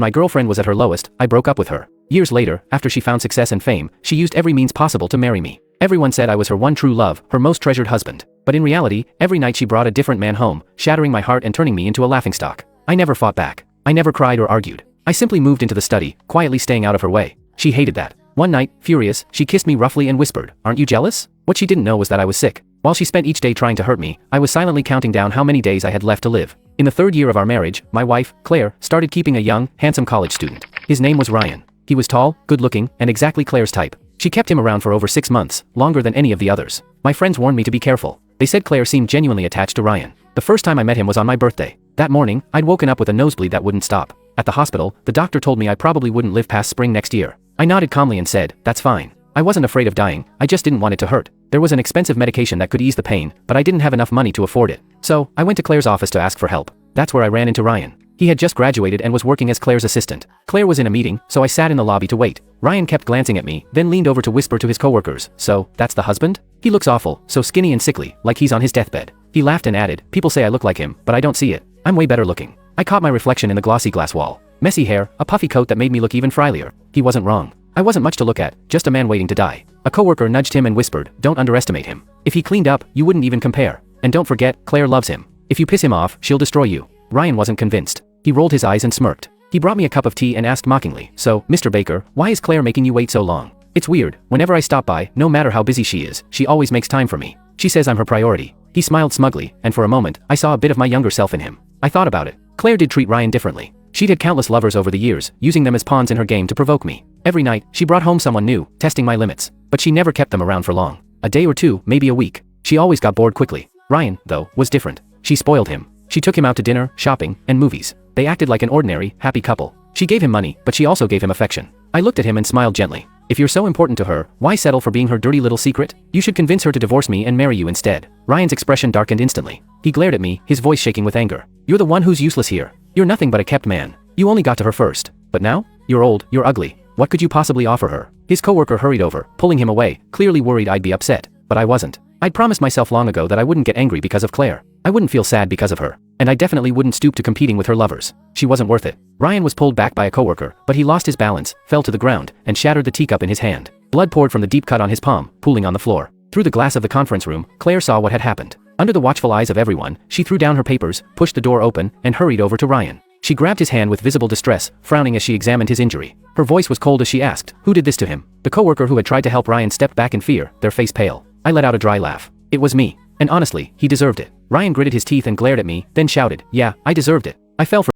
My girlfriend was at her lowest, I broke up with her. Years later, after she found success and fame, she used every means possible to marry me. Everyone said I was her one true love, her most treasured husband. But in reality, every night she brought a different man home, shattering my heart and turning me into a laughingstock. I never fought back. I never cried or argued. I simply moved into the study, quietly staying out of her way. She hated that. One night, furious, she kissed me roughly and whispered, "Aren't you jealous?" What she didn't know was that I was sick. While she spent each day trying to hurt me, I was silently counting down how many days I had left to live. In the 3rd year of our marriage, my wife, Claire, started keeping a young, handsome college student. His name was Ryan. He was tall, good-looking, and exactly Claire's type. She kept him around for over 6 months, longer than any of the others. My friends warned me to be careful. They said Claire seemed genuinely attached to Ryan. The first time I met him was on my birthday. That morning, I'd woken up with a nosebleed that wouldn't stop. At the hospital, the doctor told me I probably wouldn't live past spring next year. I nodded calmly and said, "That's fine." I wasn't afraid of dying, I just didn't want it to hurt. There was an expensive medication that could ease the pain, but I didn't have enough money to afford it. So, I went to Claire's office to ask for help. That's where I ran into Ryan. He had just graduated and was working as Claire's assistant. Claire was in a meeting, so I sat in the lobby to wait. Ryan kept glancing at me, then leaned over to whisper to his coworkers, "So, that's the husband? He looks awful, so skinny and sickly, like he's on his deathbed." He laughed and added, "People say I look like him, but I don't see it. I'm way better looking." I caught my reflection in the glossy glass wall. Messy hair, a puffy coat that made me look even frielier. He wasn't wrong. I wasn't much to look at, just a man waiting to die. A coworker nudged him and whispered, "Don't underestimate him. If he cleaned up, you wouldn't even compare. And don't forget, Claire loves him. If you piss him off, she'll destroy you." Ryan wasn't convinced. He rolled his eyes and smirked. He brought me a cup of tea and asked mockingly, "So, Mr. Baker, why is Claire making you wait so long?" It's weird, whenever I stop by, no matter how busy she is, she always makes time for me. She says I'm her priority. He smiled smugly, and for a moment, I saw a bit of my younger self in him. I thought about it. Claire did treat Ryan differently. She'd had countless lovers over the years, using them as pawns in her game to provoke me. Every night, she brought home someone new, testing my limits. But she never kept them around for long. A day or two, maybe a week. She always got bored quickly. Ryan, though, was different. She spoiled him. She took him out to dinner, shopping, and movies. They acted like an ordinary, happy couple. She gave him money, but she also gave him affection. I looked at him and smiled gently. If you're so important to her, why settle for being her dirty little secret? You should convince her to divorce me and marry you instead. Ryan's expression darkened instantly. He glared at me, his voice shaking with anger. "You're the one who's useless here. You're nothing but a kept man. You only got to her first. But now? You're old, you're ugly. What could you possibly offer her?" His coworker hurried over, pulling him away, clearly worried I'd be upset. But I wasn't. I'd promised myself long ago that I wouldn't get angry because of Claire. I wouldn't feel sad because of her. And I definitely wouldn't stoop to competing with her lovers. She wasn't worth it. Ryan was pulled back by a coworker, but he lost his balance, fell to the ground, and shattered the teacup in his hand. Blood poured from the deep cut on his palm, pooling on the floor. Through the glass of the conference room, Claire saw what had happened. Under the watchful eyes of everyone, she threw down her papers, pushed the door open, and hurried over to Ryan. She grabbed his hand with visible distress, frowning as she examined his injury. Her voice was cold as she asked, "Who did this to him?" The coworker who had tried to help Ryan stepped back in fear, their face pale. I let out a dry laugh. It was me. And honestly, he deserved it. Ryan gritted his teeth and glared at me, then shouted, "Yeah, I deserved it. I fell for